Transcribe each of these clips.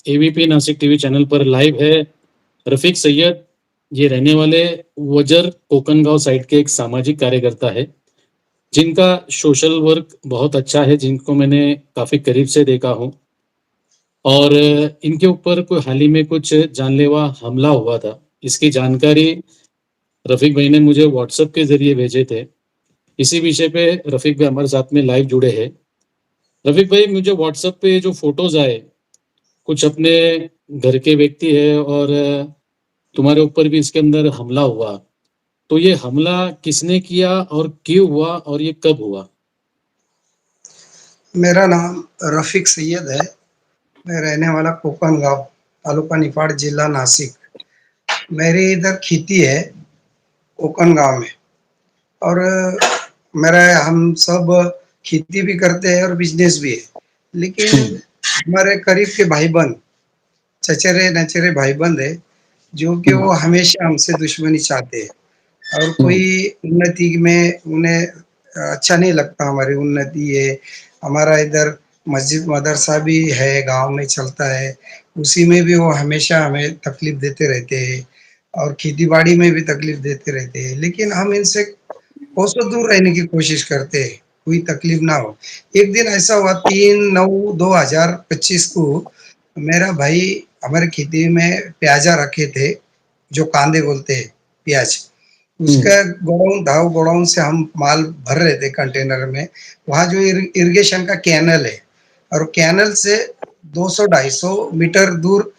ABP Nashik TV channel पर live है रफीक सैयद। ये रहने वाले वजर कोकनगांव साइड के एक सामाजिक कार्यकर्ता है, जिनका सोशल वर्क बहुत अच्छा है, जिनको मैंने काफी करीब से देखा हूँ। और इनके ऊपर कोई हाल ही में कुछ जानलेवा हमला हुआ था। इसकी जानकारी रफीक भाई ने मुझे व्हाट्सएप के जरिए भेजे थे। इसी विषय पे रफीक भाई हमारे साथ में लाइव जुड़े हैं। रफीक भाई, मुझे व्हाट्सएप पे जो फोटोज आए, कुछ अपने घर के व्यक्ति है और तुम्हारे ऊपर भी इसके अंदर हमला हुआ। तो ये हमला किसने किया और क्यों हुआ और ये कब हुआ? मेरा नाम रफ़ीक सैयद है। मैं रहने वाला कोकन गाँव, तालुका निफाड़, जिला नासिक। मेरी इधर खेती है कोकन गाँव में। और मेरा हम सब खेती भी करते हैं और बिजनेस भी है। लेकिन हम्म। हमारे करीब के भाई-बंद, चचेरे-नचेरे भाई-बंद है, जो कि हम्म। वो हमेशा हमसे दुश्मनी चाहते हैं। और कोई हम्म। उन्नति में उन्हें अच्छा नहीं लगता हमारी उन्नति है। हमारा इधर मस्जिद मदरसा भी है, गाँव में चलता है, उसी में भी वो हमेशा हमें तकलीफ़ देते रहते हैं और खेती-बाड़ी में भी तकलीफ़ देते रहते हैं। लेकिन हम इनसे कोसों दूर रहने की कोशिश करते हैं, कोई तकलीफ़ ना हो। एक दिन ऐसा हुआ 3/9/2025 को मेरा भाई हमारे खेती में प्याज़ा रखे थे, जो कांदे बोलते हैं, प्याज़। हम्म। उसका गोडाउन था, वो गोडाउन से हम माल भर रहे थे कंटेनर में। वहाँ जो इरिगेशन का कैनल है और कैनल से 200-250 मीटर दूर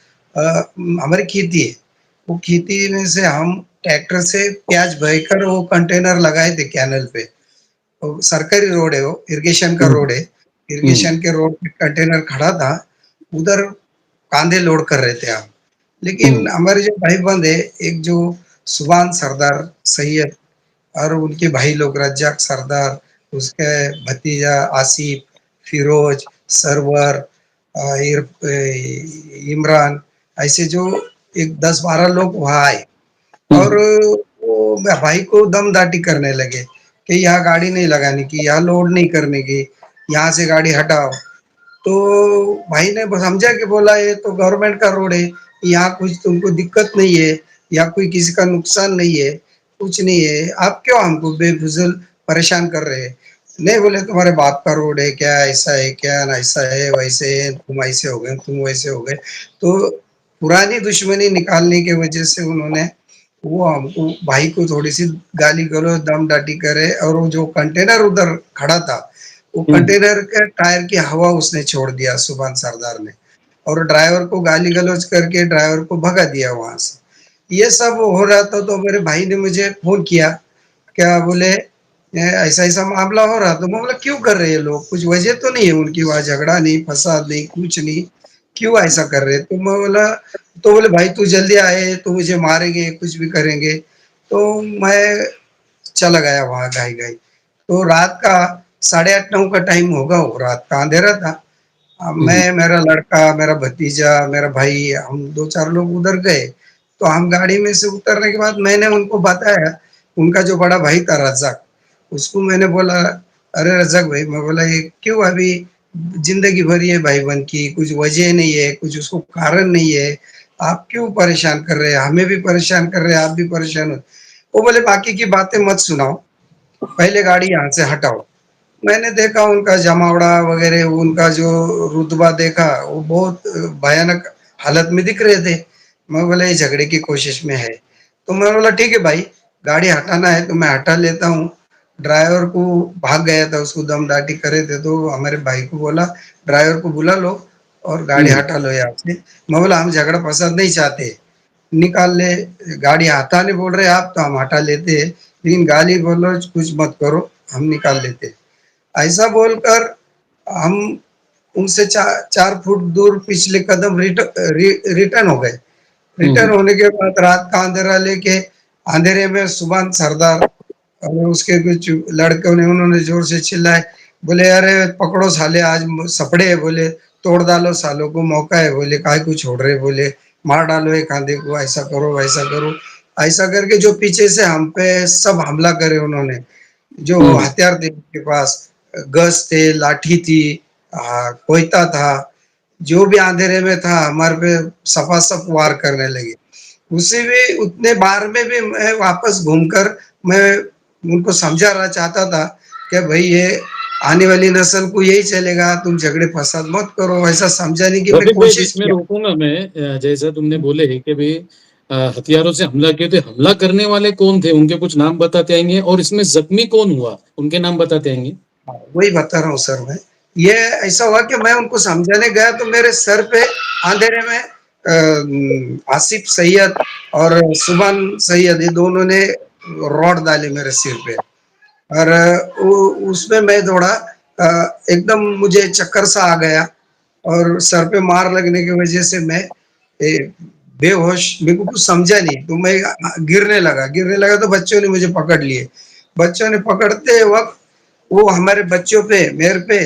हमारी खेती है। वो खेती में से हम ट्रैक्टर से प्याज बहकर वो कंटेनर लगाए थे कैनल पे। वो सरकारी रोड है, वो इरिगेशन का हम्म। रोड है। हम्म। इरिगेशन के रोड पे कंटेनर खड़ा था, उधर कांदे लोड कर रहे थे हम। लेकिन हम्म। हमारे जो भाई-बंद है, एक जो सुभान सरदार सैयद और उनके भाई लोग रज्जाक सरदार, उसके भतीजा आसिफ, फिरोज, सरवर, इमरान, ऐसे जो एक 10-12 लोग वहाँ आए और हम्म। वो भाई को दम-दाटी करने लगे कि यहाँ गाड़ी नहीं लगाने की, यहाँ लोड नहीं करने की, यहाँ से गाड़ी हटाओ। तो भाई ने समझा कि बोला ये तो गवर्नमेंट का रोड है, यहाँ कुछ तुमको दिक्कत नहीं है, यहाँ कोई किसी का नुकसान नहीं है, कुछ नहीं है, आप क्यों हमको बेफिज़ूल परेशान कर रहे हैं? नहीं बोले तुम्हारे बाप का रोड है क्या, ऐसा है क्या, ना ऐसा है, वैसे है, तुम ऐसे हो गए, तुम वैसे हो गए। तो पुरानी दुश्मनी निकालने की वजह से उन्होंने वो हमको भाई को थोड़ी-सी गाली-गलौज, दम-डाटी करे और वो जो कंटेनर उधर खड़ा था, वो हम्म। कंटेनर के टायर की हवा उसने छोड़ दिया सुभान सरदार ने और ड्राइवर को गाली-गलौज करके ड्राइवर को भगा दिया वहाँ से। ये सब हो रहा था तो मेरे भाई ने मुझे फ़ोन किया, क्या बोले ऐसा-ऐसा मामला हो रहा तो मैं बोला क्यों कर रहे हैं लोग? कुछ वजह तो नहीं है उनकी वहाँ झगड़ा नहीं, फसाद नहीं, कुछ नहीं, क्यों ऐसा कर रहे हैं? तो मैं बोला तो बोले भाई तू जल्दी आए तो मुझे मारेंगे, कुछ भी करेंगे। तो मैं चला गया वहाँ गाई-गाई। तो रात का 8:30-9 का टाइम होगा वो रात का अँधेरा था। हम्म। मैं, मेरा लड़का, मेरा भतीजा, मेरा भाई हम 2-4 लोग उधर गए। तो हम गाड़ी में से उतरने के बाद मैंने उनको बताया, उनका जो बड़ा भाई था रज़्ज़ाक, उसको मैंने बोला, "अरे रज़्ज़ाक भाई" मैं बोला, "ये क्यों अभी ज़िंदगी भर ये भाईबंद की कुछ वजह नहीं है, कुछ उसको कारण नहीं है, आप क्यों परेशान कर रहे हैं? हमें भी परेशान कर रहे हैं, आप भी परेशान हो।" वो बोले, "बाकी की बातें मत सुनाओ, पहले गाड़ी यहाँ से हटाओ।" मैंने देखा उनका जमावड़ा वगैरह, उनका जो रुतबा देखा, वो बहुत भयानक हालत में दिख रहे थे। मैं बोला ये झगड़े की कोशिश में है। तो मैं बोला ठीक है भाई, गाड़ी हटाना है तो मैं हटा लेता हूँ। ड्राइवर को भाग गया था, उसको दम-दाटी करे थे तो हमारे भाई को बोला ड्राइवर को बुला लो और गाड़ी हम्म। हटा लो यहाँ से। मैं बोला हम झगड़ा-फसाद नहीं चाहते, निकाल ले, गाड़ी हटाने बोल रहे हैं आप तो हम हटा लेते हैं, लेकिन गाली-गलौज कुछ मत करो, हम निकाल लेते हैं। ऐसा बोलकर हम उनसे 4 फुट दूर पिछले कदम रिटर्न हो गए। रिटर्न हम्म। होने के बाद रात का अंधेरा लेके अंधेरे में सुभान सरदार और उसके कुछ लड़कों ने उन्होंने ज़ोर से चिल्लाए, बोले, "अरे पकड़ो साले आज सपड़े है" बोले, "तोड़ डालो सालों को, मौका है" बोले, "काहे को छोड़ रहे" बोले, "मार डालो एक आधे को, ऐसा करो, वैसा करो।" ऐसा करके जो पीछे से हम पे सब हमला करे उन्होंने। जो हम्म। हथियार थे उनके पास, गज थे, लाठी थी, कोयता था, जो भी अंधेरे में था हमारे पे सपासप वार करने लगे। उसी भी उतने बार में भी मैं वापस घूमकर मैं उनको समझाना चाहता था कि भाई ये आने वाली नस्ल को यही चलेगा, तुम झगड़े फसाद मत करो, ऐसा समझाने की मैं रफीक भाई कोशिश बीच में किया। रोकूंगा मैं। जैसा तुमने बोले कि भी हथियारों से हमला किए, तो हमला करने वाले कौन थे, उनके कुछ नाम बताते आएंगे, और इसमें जख्मी कौन हुआ उनके नाम बताते आएंगे। हाँ, वही बता रहा हूँ सर मैं। ये ऐसा हुआ कि मैं उनको समझाने गया तो मेरे सर पे अंधेरे में आसिफ सैयद और सुभान सैयद ये दोनों ने रॉड डाले मेरे सिर पे। और उसमें मैं थोड़ा एकदम मुझे चक्कर सा आ गया और सर पे मार लगने की वजह से मैं बेहोश, मेरे को कुछ समझा नहीं तो मैं गिरने लगा तो बच्चों ने मुझे पकड़ लिए। बच्चों ने पकड़ते वक्त वो हमारे बच्चों पे मेरे पे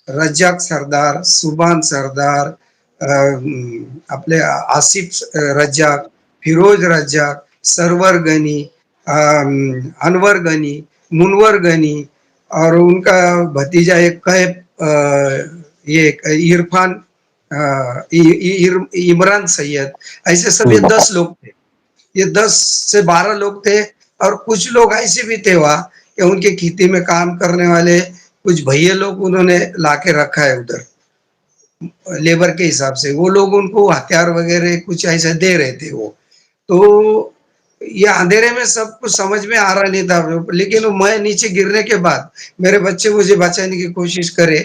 रज्जाक सरदार, सुभान सरदार, आपले आसिफ रज्जाक, फिरोज रज्जाक, सरवर गनी, अनवर गनी, मुनवर गनी और उनका भतीजा एक ये इरफान, इमरान सैयद, ऐसे सब ये 10 लोग थे। ये 10 से 12 लोग थे और कुछ लोग ऐसे भी थे वहाँ कि उनके खेती में काम करने वाले कुछ भैया लोग उन्होंने लाके रखा है उधर लेबर के हिसाब से। वो लोग उनको हथियार वगैरह कुछ ऐसा दे रहे थे वो। तो ये अंधेरे में सब कुछ समझ में आ रहा नहीं था, लेकिन मैं नीचे गिरने के बाद मेरे बच्चे मुझे बचाने की कोशिश करे,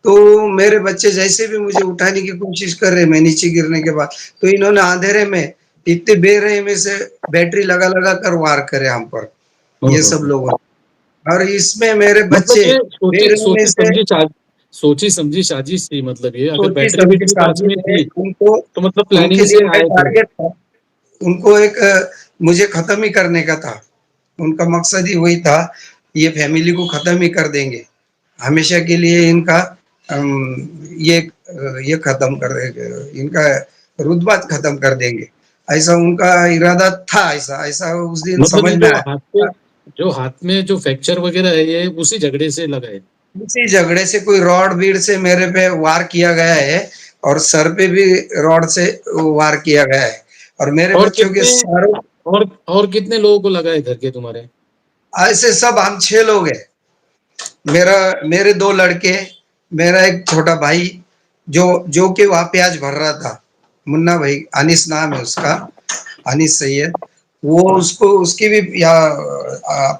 तो मेरे बच्चे जैसे भी मुझे उठाने की कोशिश कर रहे मैं नीचे गिरने के बाद, तो इन्होंने अंधेरे में इतने बेरहमी से बैटरी लगा-लगा कर वार करे हम पर, ये सब लोगों ने। और इसमें मेरे मतलब बच्चे ये सोची बेरहमी सोची से समझी सोची समझी साजिश थी, मतलब ये अगर सोची बैटरी समझी भी पास साजिश में है। थी उनको तो मतलब उनके प्लानिंग लिए से मैं आए थे। टारगेट था। उनको एक मुझे खत्म ही करने का था। उनका मकसद ही वही था, ये फैमिली को खत्म ही कर देंगे। हमेशा के लिए इनका ये खत्म कर देंगे, इनका रुतबा खत्म कर देंगे। ऐसा उनका इरादा था, ऐसा ऐसा उस दिन मतलब समझ ये में आया। जो हाथ में जो फ्रैक्चर वगैरह है, ये उसी झगड़े से लगा है। इसी झगड़े से कोई रॉड बीड़ से मेरे पे वार किया गया है और सर पे भी रॉड से वार किया गया है और मेरे और बच्चों के कितने सर और कितने लोगों को लगा है घर के तुम्हारे। ऐसे सब हम 6 लोग हैं। मेरे 2 लड़के, मेरा एक छोटा भाई जो कि वहाँ प्याज भर रहा था, मुन्ना भाई, अनीस नाम है उसका, अनीस सैयद। वो उसको उसकी भी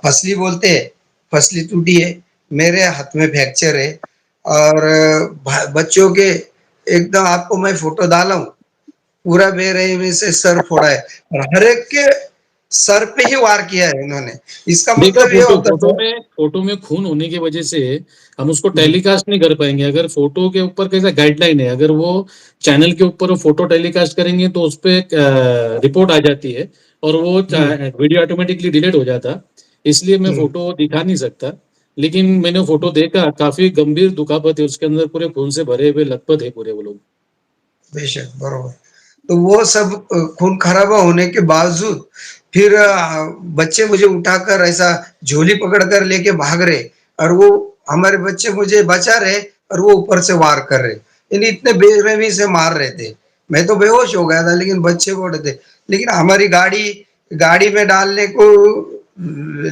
फसली बोलते हैं, फसली टूटी है। मेरे हाथ में फ्रैक्चर है और बच्चों के एकदम आपको मैं फोटो डाला हूँ, पूरा बेरहमी से सर फोड़ा है और हर एक के सर पे ही वार किया है इन्होंने। इसका देखा मतलब ये फोटो होता है फोटो में खून होने की वजह से हम उसको हम्म, टेलीकास्ट नहीं कर पाएंगे। अगर फोटो के ऊपर कैसा गाइडलाइन है, अगर वो चैनल के ऊपर वो फोटो टेलीकास्ट करेंगे तो उस पे रिपोर्ट आ जाती है और वो हम्म, वीडियो ऑटोमेटिकली डिलीट हो जाता। इसलिए मैं हम्म। फोटो दिखा नहीं सकता। लेकिन मैंने फोटो देखा, काफी गंभीर दुखापत है उसके अंदर, पूरे खून से भरे हुए लथपथ है पूरे वो लोग। बेशक, बरोबर। तो वो सब खून खराबा होने के बावजूद फिर बच्चे मुझे उठाकर ऐसा झोली पकड़कर लेके भाग रहे और वो हमारे बच्चे मुझे बचा रहे और वो ऊपर से वार कर रहे। यानी इतने बेरहमी से मार रहे थे। मैं तो बेहोश हो गया था लेकिन बच्चे बोल रहे थे। लेकिन हमारी गाड़ी गाड़ी में डालने को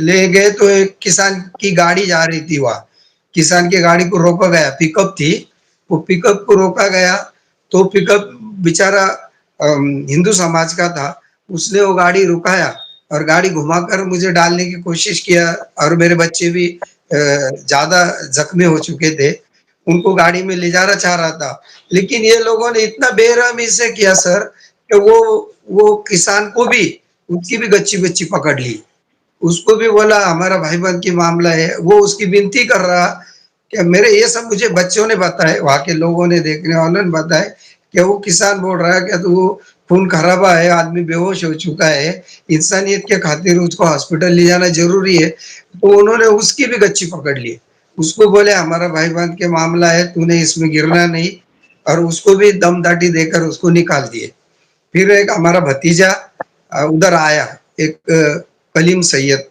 ले गए तो एक किसान की गाड़ी जा रही थी वहाँ। किसान की गाड़ी को रोका गया, पिकअप थी। वो पिकअप को रोका गया तो पिकअप बेचारा हिंदू समाज का था, उसने वो गाड़ी रुकाया और गाड़ी घुमाकर मुझे डालने की कोशिश किया और मेरे बच्चे भी ज़्यादा ज़ख्मी हो चुके थे, उनको गाड़ी में ले जाना चाह रहा था। लेकिन ये लोगों ने इतना बेरहमी से किया सर कि वो किसान को भी उसकी भी गच्ची-बच्ची पकड़ ली। उसको भी बोला हमारा भाई-बंध की मामला है, वो उसकी विनती कर रहा कि मेरे ये सब मुझे बच्चों ने बताए, वहाँ के लोगों ने, देखने वालों ने बताए कि वो किसान बोल रहा है कि तो खून खराबा है, आदमी बेहोश हो चुका है, इंसानियत के खातिर उसको हॉस्पिटल ले जाना ज़रूरी है। तो उन्होंने उसकी भी गच्ची पकड़ ली। उसको बोले हमारा भाई-बंध के मामला है, तूने इसमें गिरना नहीं और उसको भी दम-दाटी देकर उसको निकाल दिए। फिर एक हमारा भतीजा उधर आया, एक कलीम सैयद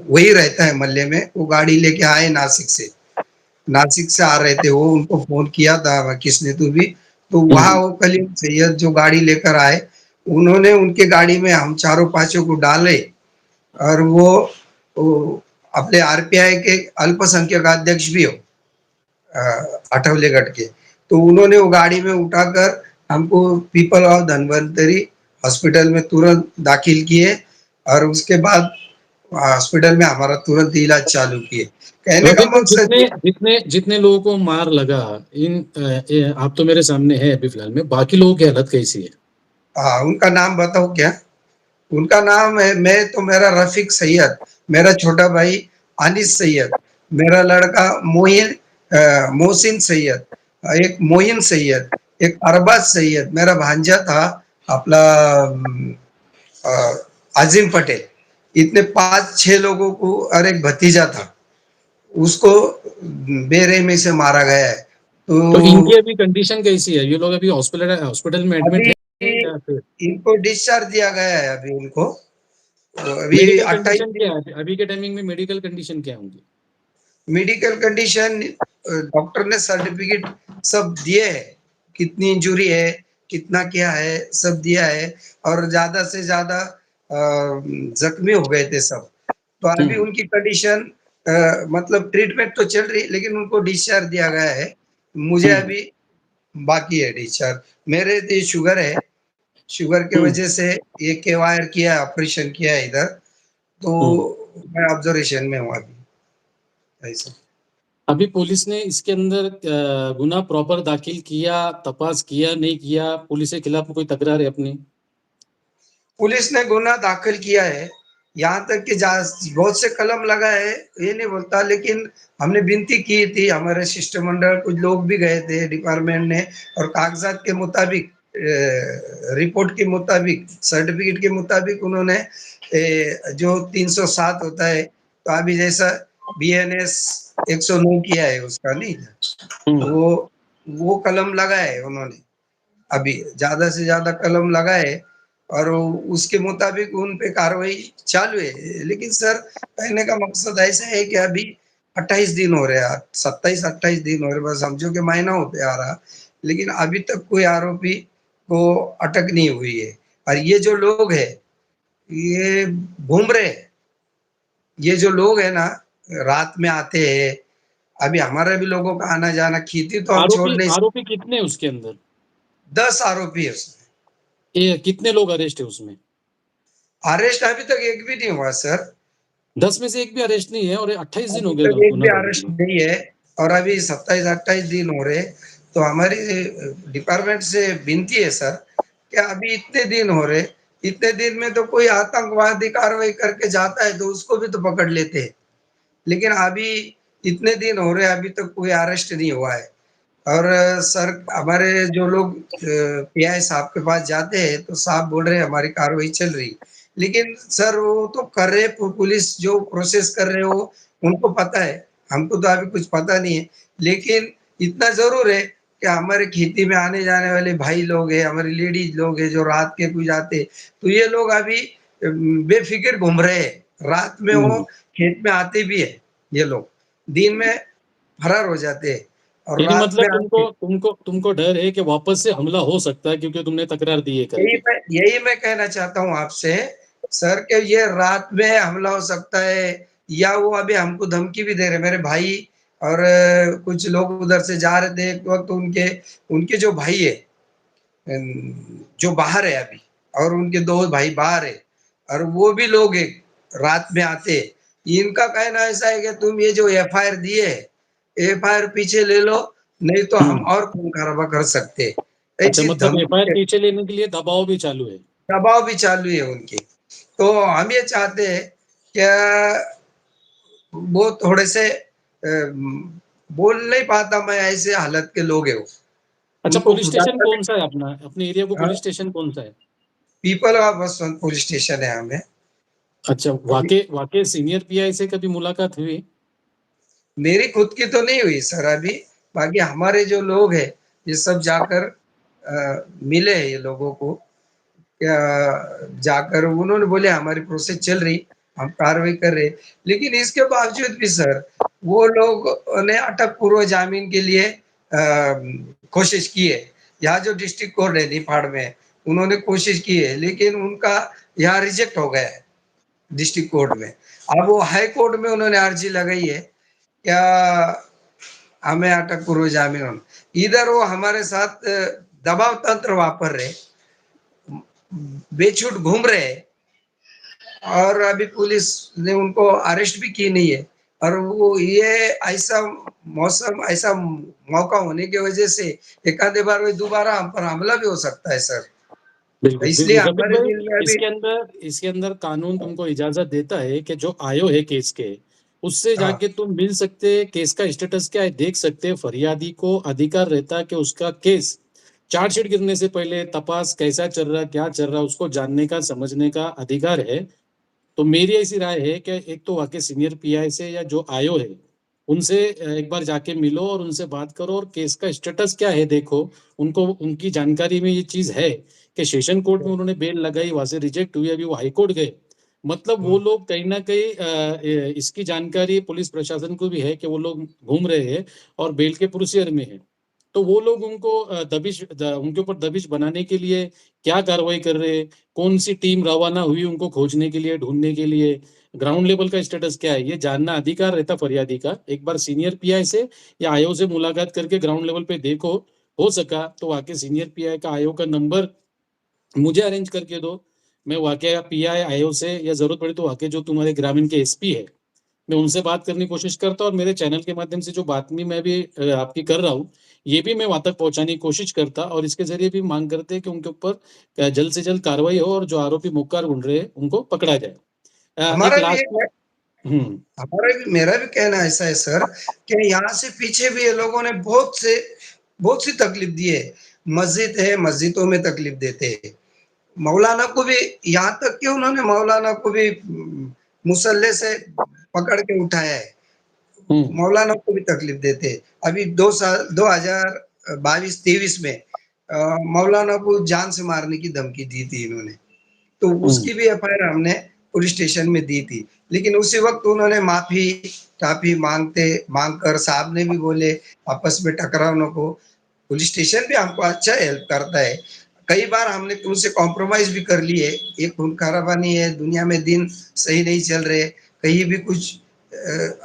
वही रहता है मोहल्ले में, वो गाड़ी लेके आए नासिक से। नासिक से आ रहे थे वो, उनको फ़ोन किया था किसने तो भी, तो वहाँ हम्म। वो कलीम सैयद जो गाड़ी लेकर आए, उन्होंने उनके गाड़ी में हम चारों पाँचों को डाले और वो अपने आरपीआई के अल्पसंख्यक अध्यक्ष भी हो, आठवले गढ़ के, तो उन्होंने वो गाड़ी में उठाकर हमको पीपल ऑफ धनवंतरी हॉस्पिटल में तुरंत दाखिल किए और उसके बाद हॉस्पिटल में हमारा तुरंत इलाज चालू किए। कहने का रफीक भाई, मकसद जितने ये, जितने जितने लोगों को मार लगा, आप तो मेरे सामने है अभी फिलहाल में, बाकी लोगों की हालत कैसी है? हाँ, उनका नाम बताओ क्या? उनका नाम है, मैं तो मेरा रफीक सैयद, मेरा छोटा भाई अनीस सैयद, मेरा लड़का मोहसिन सैयद, एक मोइन सैयद, एक अरबाज सैयद, मेरा भांजा था अपना आजिम पटेल। इतने 5-6 लोगों को, और एक भतीजा था, उसको बेरहमी से मारा गया है। तो इनकी तो अभी कंडीशन कैसी है? ये लोग अभी हॉस्पिटल हॉस्पिटल में एडमिट अभी है या फिर इनको डिस्चार्ज दिया गया है अभी उनको। तो अभी मेडिकल 28 कंडीशन क्या दिन है अभी के टाइमिंग में? मेडिकल कंडीशन क्या होंगी? मेडिकल कंडीशन, डॉक्टर ने सर्टिफिकेट सब दिए है, कितनी इंजुरी है, कितना क्या है, सब दिया है और ज़्यादा से ज़्यादा ज़ख्मी हो गए थे सब। तो अभी हम्म। उनकी कंडीशन मतलब ट्रीटमेंट तो चल रही है लेकिन उनको डिस्चार्ज दिया गया है। मुझे हम्म। अभी बाकी है डिस्चार्ज। मेरे ये शुगर है, शुगर के हम्म। वजह से ये के वायर किया है, ऑपरेशन किया है इधर, हम्म। तो मैं ऑब्जर्वेशन में हूँ अभी, ऐसा। अभी पुलिस ने इसके अंदर गुना प्रॉपर दाखिल किया, तपास किया, नहीं किया? पुलिस के खिलाफ कोई तकरार है अपनी? पुलिस ने गुना दाखिल किया है, यहाँ तक कि बहुत से कलम लगाए, ये नहीं बोलता, लेकिन हमने विनती की थी, हमारे शिष्टमंडल कुछ लोग भी गए थे डिपार्टमेंट ने, और कागजात के मुताबिक, रिपोर्ट के मुताबिक, सर्टिफिकेट के मुताबिक उन्होंने जो 307 होता है, तो अभी जैसा बीएनएस 109 किया है उसका, नहीं हम्म। वो कलम लगाए उन्होंने, अभी ज़्यादा से ज़्यादा कलम लगाए और उसके मुताबिक उन पे कार्रवाई चालू है। लेकिन सर, कहने का मकसद ऐसा है कि अभी 28 दिन हो रहे हैं, 27-28 दिन हो रहे, बस समझो कि महीना होते आ रहा, लेकिन अभी तक कोई आरोपी को अटक नहीं हुई है। और ये जो लोग हैं, ये घूम रहे हैं, ये जो लोग हैं ना, रात में आते हैं, अभी हमारा भी लोगों का आना जाना, खेती तो हम छोड़ आरोपी नहीं सकते। आरोपी कितने हैं उसके अंदर? 10 आरोपी है उसमें। ये कितने लोग अरेस्ट है उसमें? अरेस्ट अभी तक एक भी नहीं हुआ सर। 10 में से एक भी अरेस्ट नहीं है और 28 दिन हो अभी गए तक एक भी गुना दाखिल अरेस्ट हुए। नहीं है और अभी 27-28 दिन हो रहे, तो हमारी डिपार्टमेंट से विनती है सर कि अभी इतने दिन हो रहे, इतने दिन में तो कोई आतंकवादी कार्रवाई करके जाता है तो उसको भी तो पकड़ लेते हैं, लेकिन अभी इतने दिन हो रहे, अभी तक कोई अरेस्ट नहीं हुआ है। और सर, हमारे जो लोग पीआई साहब के पास जाते हैं तो साहब बोल रहे हैं हमारी कार्रवाई चल रही, लेकिन सर वो तो कर रहे, पुलिस जो प्रोसेस कर रहे हो उनको पता है, हमको तो अभी कुछ पता नहीं है, लेकिन इतना जरूर है कि हमारे खेती में आने जाने वाले भाई लोग हैं, हमारे लेडीज लोग हैं जो रात के कुछ आते, तो ये लोग अभी बेफिक्र घूम रहे हैं, रात में वो हम्म। खेत में आते भी है, ये लोग दिन में फरार हो जाते हैं और यानी रात मतलब में तुमको आके, तुमको तुमको डर है कि वापस से हमला हो सकता है क्योंकि तुमने तकरार दी है यही करके? मैं यही मैं कहना चाहता हूँ आपसे सर कि ये रात में हमला हो सकता है, या वो अभी हमको धमकी भी दे रहे, मेरे भाई और कुछ लोग उधर से जा रहे थे एक वक्त, उनके उनके जो भाई है, जो बाहर है अभी, और उनके दो भाई बाहर है, और वो भी लोग एक रात में आते हैं। इनका कहना ऐसा है कि तुम ये जो एफआईआर दिए है, एफआईआर पीछे ले लो, नहीं तो हम हम्म। और खून खराबा कर सकते हैं। अच्छा, ऐसी मतलब धमकी एफआईआर के पीछे लेने के लिए दबाव भी चालू है? दबाव भी चालू है उनके। तो हम ये चाहते हैं कि वो थोड़े से बोल नहीं पाता मैं, ऐसे हालत के लोग हैं वो। अच्छा, उनको पुलिस खुदा स्टेशन का भी, कौन सा है अपना? अपने एरिया को हाँ, पुलिस स्टेशन कौन सा है? पीपल का बसवंत पुलिस स्टेशन है हमें। अच्छा, अभी वाकई वाकई सीनियर पीआई से कभी मुलाकात हुई? मेरी खुद की तो नहीं हुई सर अभी, बाकी हमारे जो लोग हैं, ये सब जाकर मिले हैं ये लोगों को, क्या जाकर उन्होंने बोले हमारी प्रोसेस चल रही, हम कार्रवाई कर रहे हैं। लेकिन इसके बावजूद भी सर, वो लोग ने अटक पूर्व जामीन के लिए कोशिश की है। यहाँ जो डिस्ट्रिक्ट कोर्ट है निफाड़ में, उन्होंने कोशिश की है, लेकिन उनका यहाँ रिजेक्ट हो गया है डिस्ट्रिक्ट कोर्ट में। अब वो हाई कोर्ट में उन्होंने अर्जी लगाई है, क्या हमें अटक पूर्व जामीन। इधर वो हमारे साथ दबाव तंत्र वापर रहे, बेछूट घूम रहे हैं, और अभी पुलिस ने उनको अरेस्ट भी की नहीं है। और वो ये ऐसा मौसम, ऐसा मौका होने की वजह से एक आधे बार वो दोबारा हम पर हमला भी हो सकता है सर। बिल्कुल, इसलिए बिल्कुल। रफीक हमारे भाई, दिल में अभी इसके अंदर कानून तुमको इजाज़त देता है कि जो आयो है केस के, उससे हाँ, जाके तुम मिल सकते, केस का स्टेटस क्या है देख सकते। फरियादी को अधिकार रहता है कि उसका केस चार्जशीट गिरने से पहले तपास कैसा चल रहा है, क्या चल रहा है, उसको जानने का, समझने का अधिकार है। तो मेरी ऐसी राय है कि एक तो वाकई सीनियर पीआई से या जो आयो है, उनसे एक बार जाके मिलो और उनसे बात करो और केस का स्टेटस क्या है देखो। उनको उनकी जानकारी में ये चीज़ है कि सेशन कोर्ट में उन्होंने बेल लगाई, वहाँ से रिजेक्ट हुई, अभी वो हाई कोर्ट गए। मतलब वो लोग कहीं न कहीं इसकी जानकारी पुलिस प्रशासन को भी है कि वो लोग घूम रहे हैं और बेल के प्रोसीजर में हैं। तो वो लोग उनको उनके ऊपर दबिश बनाने के लिए क्या कार्रवाई कर रहे हैं, कौन-सी टीम रवाना हुई उनको खोजने के लिए, ढूँढने के लिए, ग्राउंड लेवल का स्टेटस क्या है, ये जानना अधिकार रहता फरियादी का। एक बार सीनियर पीआई से या आईओ से मुलाकात करके ग्राउंड लेवल पे देखो, हो सका तो वाक़ई सीनियर पीआई का आईओ का नंबर मुझे अरेंज करके दो। मैं वाक़ई पीआई, आईओ से या ज़रूरत पड़ी तो वाक़ई जो तुम्हारे ग्रामीण के एसपी है, मैं उनसे बात करने की कोशिश करता हूँ और मेरे चैनल के माध्यम से जो बातमी मैं भी आपकी कर रहा हूँ, ये भी मैं वहाँ तक पहुँचाने की कोशिश करता और इसके ज़रिए भी माँग करते हैं कि उनके ऊपर जल्द से जल्द कार्रवाई हो और जो आरोपी मुक्कार ढूँढ रहे हैं, उनको पकड़ा जाए। एक हमारा भी लास्ट एक हुँ, हमारा भी मेरा भी कहना ऐसा है सर कि यहाँ से पीछे भी ये लोगों ने बहुत सी तकलीफ दी है। मस्जिद है, मस्जिदों में तकलीफ देते हैं। मौलाना को भी, यहाँ तक कि उन्होंने मौलाना को भी मुसल्ले से पकड़ के उठाया है। हुँ, मौलाना को भी तकलीफ देते हैं। अभी 2022-23 में मौलाना को जान से मारने की धमकी दी थी इन्होंने। तो हुँ, उसकी भी एफआईआर हमने पुलिस स्टेशन में दी थी। लेकिन उसी वक़्त उन्होंने माफ़ी माँग कर साहब ने भी बोले आपस में टकराव न हो। पुलिस स्टेशन भी हमको अच्छा हेल्प करता है। कई बार हमने उनसे कॉम्प्रोमाइज़ भी कर लिए। ये खून खराबानी है, दुनिया में दिन सही नहीं चल रहे, कहीं भी कुछ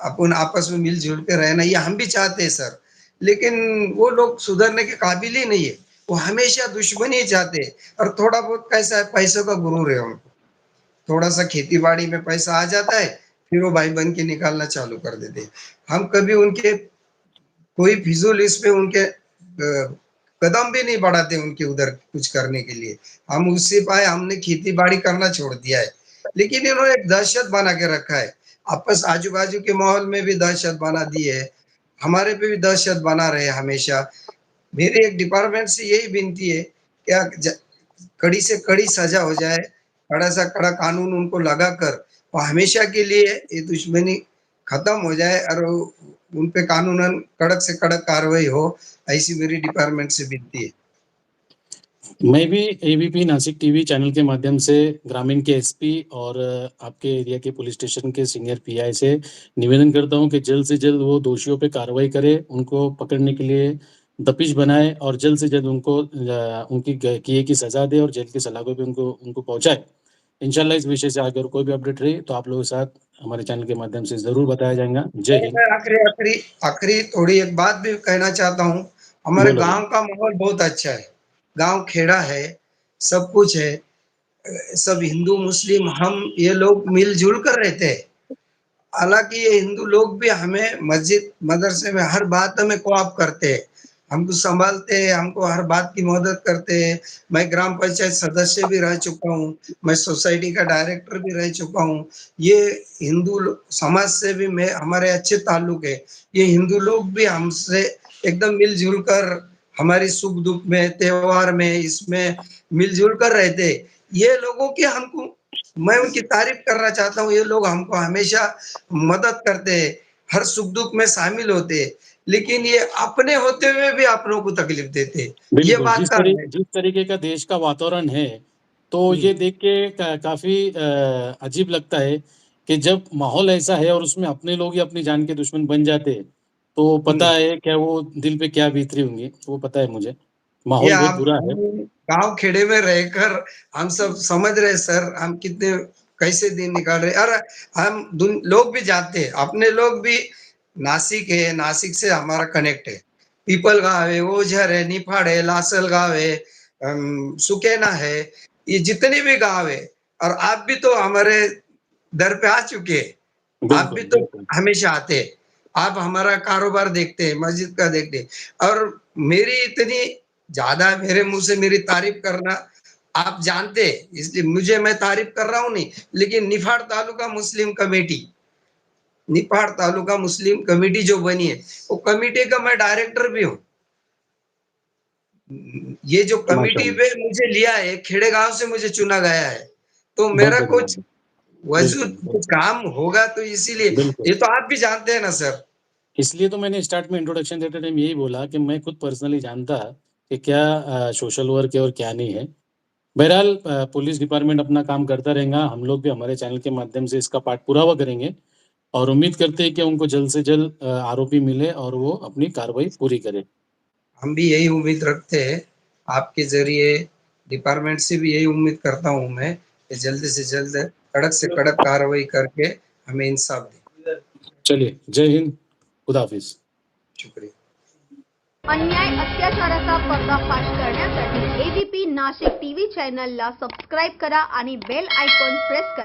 अपन आपस में मिल-जुल के रहना, ये हम भी चाहते हैं सर। लेकिन वो लोग सुधरने के काबिल ही नहीं है। वो हमेशा दुश्मनी ही चाहते हैं, और थोड़ा बहुत कैसा है, पैसों का गुरूर है उनको। थोड़ा-सा खेती-बाड़ी में पैसा आ जाता है, फिर वो भाई बन के निकालना चालू कर देते हैं। हम कभी उनके कोई फिजूल इसमें उनके कदम भी नहीं बढ़ाते उनके उधर कुछ करने के लिए। हम उससे पाए हमने खेती-बाड़ी करना छोड़ दिया है। लेकिन इन्होंने एक दहशत बना के रखा है। आपस आजू-बाजू के माहौल में भी दहशत बना दी है। हमारे पे भी दहशत बना रहे हमेशा। मेरी एक डिपार्टमेंट से यही विनती है, क्या कड़ी से कड़ी सजा हो जाए, कड़ा से कड़ा कानून उनको लगाकर और हमेशा के लिए ये दुश्मनी खत्म हो जाए, और उन पे कानूनन कड़क से कड़क कार्रवाई हो, ऐसी मेरी डिपार्टमेंट से विनती है। मैं भी एबीपी नासिक टीवी चैनल के माध्यम से ग्रामीण के एसपी और आपके एरिया के पुलिस स्टेशन के सीनियर पीआई से निवेदन करता हूँ कि जल्द से जल्द वो दोषियों पे कार्रवाई करे, उनको पकड़ने के लिए दबिश बनाए और जल्द से जल्द उनको उनकी किए की सज़ा दे और जेल की सलाखों पे उनको उनको पहुँचाए। इंशाल्लाह इस विषय से आगे और कोई भी अपडेट रही तो आप लोगों के साथ हमारे चैनल के माध्यम से ज़रूर बताया जाएगा। जय और हिंद। मैं आखिरी आखिरी आखिरी थोड़ी एक बात भी कहना चाहता हूँ, हमारे बोलो, बोलो। गाँव का माहौल बहुत अच्छा है। गाँव खेड़ा है, सब कुछ है। सब हिंदू, मुस्लिम हम ये लोग मिल-जुल कर रहते हैं। हालाँकि ये हिंदू लोग भी हमें मस्जिद, मदरसे में हर बात में कोऑप करते हैं। हमको सँभालते हैं, हमको हर बात की मदद करते हैं। मैं ग्राम पंचायत सदस्य भी रह चुका हूँ, मैं सोसाइटी का डायरेक्टर भी रह चुका हूँ। ये हिंदू लो समाज से भी मैं हमारे अच्छे ताल्लुक है। ये हिंदू लोग भी हमसे एकदम मिल-जुल कर हमारी सुख-दुःख में, त्योहार में, इसमें मिल-जुल कर रहते हैं। ये लोगों की हमको मैं उनकी तारीफ़ करना चाहता हूँ, ये लोग हमको हमेशा मदद करते हैं, हर सुख-दुःख में शामिल होते हैं, लेकिन ये अपने होते हुए भी अपनों को तकलीफ देते हैं। ये बिल्कुल, बात का है। जिस तरीके का देश का वातावरण है, तो हुँ, ये देख के काफ़ी अजीब लगता है कि जब माहौल ऐसा है और उसमें अपने लोग ही अपनी जान के दुश्मन बन जाते हैं, तो पता है क्या वो दिल पे क्या बीत रही होंगी, वो पता है मुझे। ये माहौल बहुत आप बुरा है। गाँव खेड़े में रहकर हम सब समझ रहे सर, हम कितने कैसे दिन निकाल रहे। और हम लोग भी जानते हैं, अपने लोग भी नासिक है, नासिक से हमारा कनेक्ट है। पीपल गाँव है, ओझर है, निफाड़ है, लासल गाँव है, सुकेना है, ये जितने भी गाँव है। और आप भी तो हमारे दर पे आ चुके हैं। आप भी बिल्कुल, तो बिल्कुल। हमेशा आते हैं। आप हमारा कारोबार देखते हैं, मस्जिद का देखते हैं। और मेरी इतनी ज़्यादा मेरे मुँह से मेरी तारीफ़ करना आप जानते हैं, इसलिए मुझे मैं तारीफ़ कर रहा हूँ नहीं, लेकिन निफाड़ तालुका मुस्लिम कमेटी जो बनी है, वो कमेटी का मैं डायरेक्टर भी हूँ। ये जो कमेटी माशाअल्लाह। पे मुझे लिया है, खेड़े गाँव से मुझे चुना गया है। तो बहुत मेरा बढ़िया, कुछ है। बिल्कुल, वजूद कुछ बिल्कुल, काम होगा तो इसीलिए, बिल्कुल। ये तो आप भी जानते हैं ना सर। इसलिए तो मैंने स्टार्ट में इंट्रोडक्शन देते टाइम यही बोला कि मैं खुद पर्सनली जानता कि क्या सोशल वर्क है और क्या नहीं है। बहरहाल पुलिस डिपार्टमेंट अपना काम करता रहेगा, हम लोग भी हमारे चैनल के माध्यम से इसका पाठ पुरावा करेंगे और उम्मीद करते हैं कि उनको जल्द से जल्द आरोपी मिले और वो अपनी कार्रवाई पूरी करे। हम भी यही उम्मीद रखते हैं, आपके ज़रिए डिपार्टमेंट से भी यही उम्मीद करता हूँ मैं कि जल्द से जल्द कड़क से कड़क कार्रवाई करके हमें इंसाफ दें। चलिए, जय हिंद, खुदा हाफिज़। शुक्रिया। अन्याय अत्याचाराचा पर्दाफाश करण्यासाठी एबीपी नाशिक टीव्ही चॅनलला सबस्क्राईब करा आणि बेल आयकॉन प्रेस करा.